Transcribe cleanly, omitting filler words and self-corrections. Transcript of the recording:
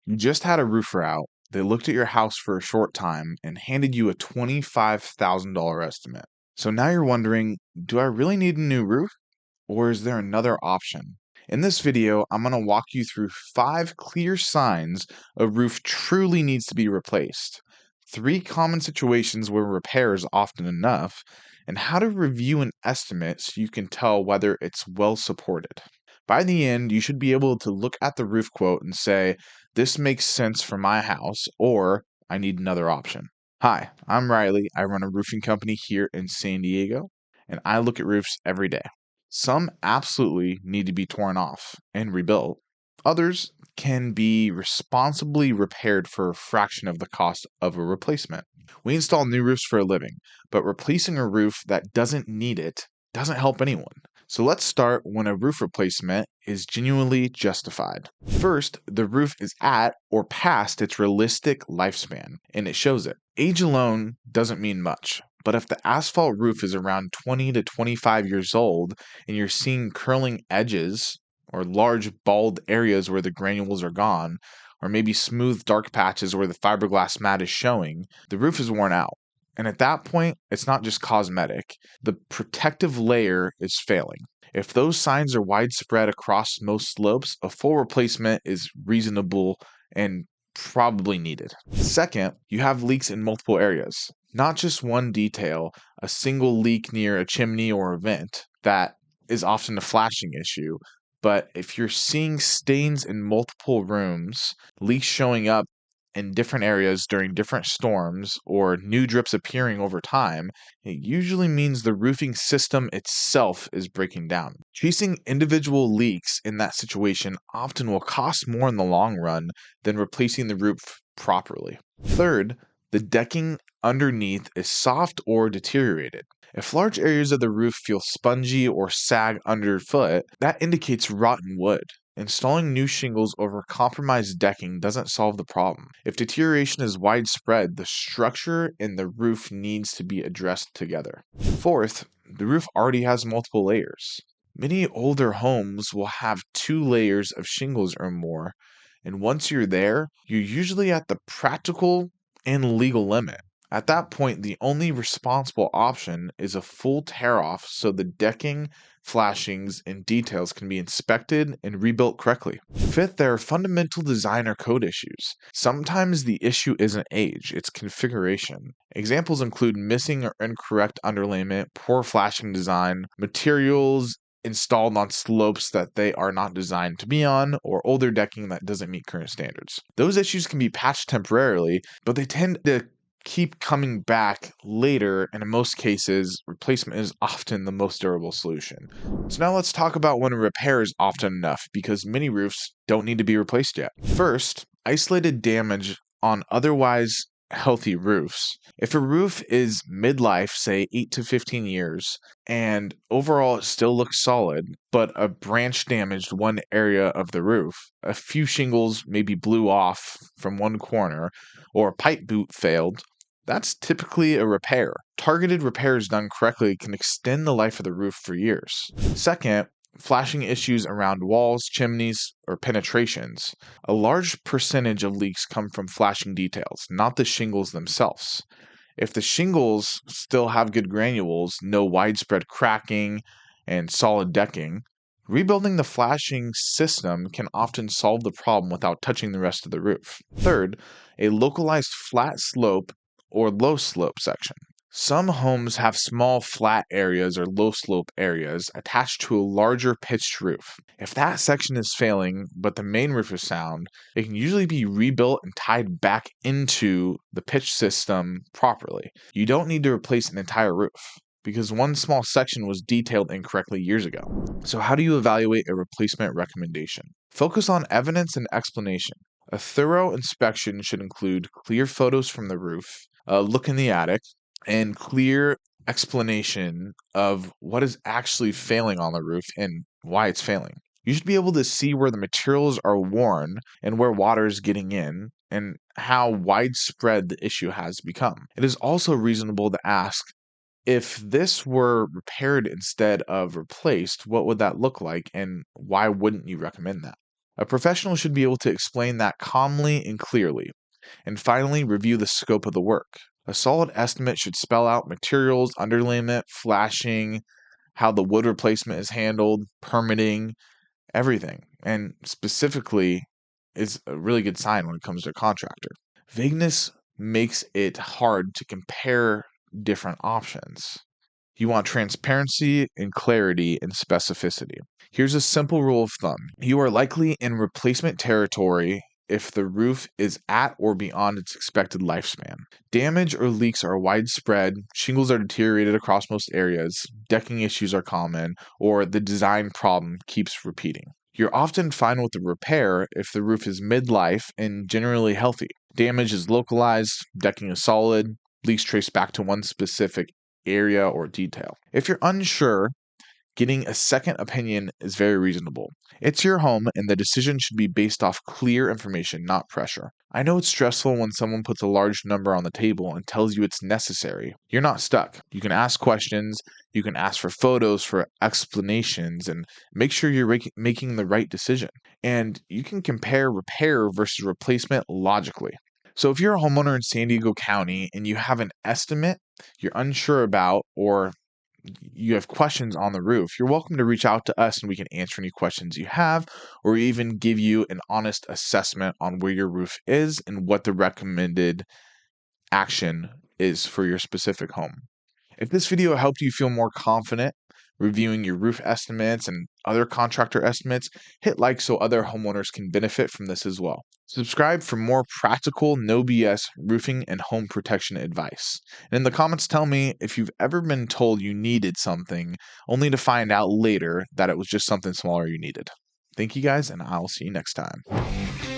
You just had a roofer out. They looked at your house for a short time and handed you a $25,000 estimate. So now you're wondering, do I really need a new roof? Or is there another option? In this video, I'm going to walk you through 5 clear signs a roof truly needs to be replaced, 3 common situations where repair is often enough, and how to review an estimate so you can tell whether it's well supported. By the end, you should be able to look at the roof quote and say, this makes sense for my house, or I need another option. Hi, I'm Riley. I run a roofing company here in San Diego, and I look at roofs every day. Some absolutely need to be torn off and rebuilt. Others can be responsibly repaired for a fraction of the cost of a replacement. We install new roofs for a living, but replacing a roof that doesn't need it doesn't help anyone. So let's start when a roof replacement is genuinely justified. First, the roof is at or past its realistic lifespan, and it shows it. Age alone doesn't mean much, but if the asphalt roof is around 20 to 25 years old and you're seeing curling edges or large bald areas where the granules are gone, or maybe smooth dark patches where the fiberglass mat is showing, the roof is worn out. And at that point, it's not just cosmetic. The protective layer is failing. If those signs are widespread across most slopes, a full replacement is reasonable and probably needed. Second, you have leaks in multiple areas. Not just one detail, a single leak near a chimney or a vent that is often a flashing issue. But if you're seeing stains in multiple rooms, leaks showing up in different areas during different storms, or new drips appearing over time, it usually means the roofing system itself is breaking down. Chasing individual leaks in that situation often will cost more in the long run than replacing the roof properly. Third, the decking underneath is soft or deteriorated. If large areas of the roof feel spongy or sag underfoot, that indicates rotten wood. Installing new shingles over compromised decking doesn't solve the problem. If deterioration is widespread, the structure and the roof needs to be addressed together. Fourth, the roof already has multiple layers. Many older homes will have 2 layers of shingles or more, and once you're there, you're usually at the practical and legal limit. At that point, the only responsible option is a full tear-off so the decking, flashings, and details can be inspected and rebuilt correctly. Fifth, there are fundamental design or code issues. Sometimes the issue isn't age, it's configuration. Examples include missing or incorrect underlayment, poor flashing design, materials installed on slopes that they are not designed to be on, or older decking that doesn't meet current standards. Those issues can be patched temporarily, but they tend to keep coming back later, and in most cases, replacement is often the most durable solution. So now let's talk about when a repair is often enough, because many roofs don't need to be replaced yet. First, isolated damage on otherwise healthy roofs. If a roof is midlife, say 8 to 15 years, and overall it still looks solid, but a branch damaged one area of the roof, a few shingles maybe blew off from one corner, or a pipe boot failed, that's typically a repair. Targeted repairs done correctly can extend the life of the roof for years. Second, flashing issues around walls, chimneys, or penetrations. A large percentage of leaks come from flashing details, not the shingles themselves. If the shingles still have good granules, no widespread cracking, and solid decking, rebuilding the flashing system can often solve the problem without touching the rest of the roof. Third, a localized flat slope or low slope section. Some homes have small flat areas or low slope areas attached to a larger pitched roof. If that section is failing, but the main roof is sound, it can usually be rebuilt and tied back into the pitch system properly. You don't need to replace an entire roof, because one small section was detailed incorrectly years ago. So how do you evaluate a replacement recommendation? Focus on evidence and explanation. A thorough inspection should include clear photos from the roof, a look in the attic, and clear explanation of what is actually failing on the roof and why it's failing. You should be able to see where the materials are worn and where water is getting in and how widespread the issue has become. It is also reasonable to ask, if this were repaired instead of replaced, what would that look like and why wouldn't you recommend that? A professional should be able to explain that calmly and clearly. And finally, review the scope of the work. A solid estimate should spell out materials, underlayment, flashing, how the wood replacement is handled, permitting, everything. And specifically is a really good sign when it comes to a contractor. Vagueness makes it hard to compare different options. You want transparency and clarity and specificity. Here's a simple rule of thumb. You are likely in replacement territory if the roof is at or beyond its expected lifespan. Damage or leaks are widespread, shingles are deteriorated across most areas, decking issues are common, or the design problem keeps repeating. You're often fine with the repair if the roof is midlife and generally healthy. Damage is localized, decking is solid, leaks trace back to one specific area or detail. If you're unsure, getting a second opinion is very reasonable. It's your home, and the decision should be based off clear information, not pressure. I know it's stressful when someone puts a large number on the table and tells you it's necessary. You're not stuck. You can ask questions, you can ask for photos, for explanations, and make sure you're making the right decision. And you can compare repair versus replacement logically. So if you're a homeowner in San Diego County and you have an estimate you're unsure about, or you have questions on the roof, you're welcome to reach out to us and we can answer any questions you have, or even give you an honest assessment on where your roof is and what the recommended action is for your specific home. If this video helped you feel more confident reviewing your roof estimates and other contractor estimates, hit like so other homeowners can benefit from this as well. Subscribe for more practical, no BS roofing and home protection advice. And in the comments, tell me if you've ever been told you needed something only to find out later that it was just something smaller you needed. Thank you guys, and I'll see you next time.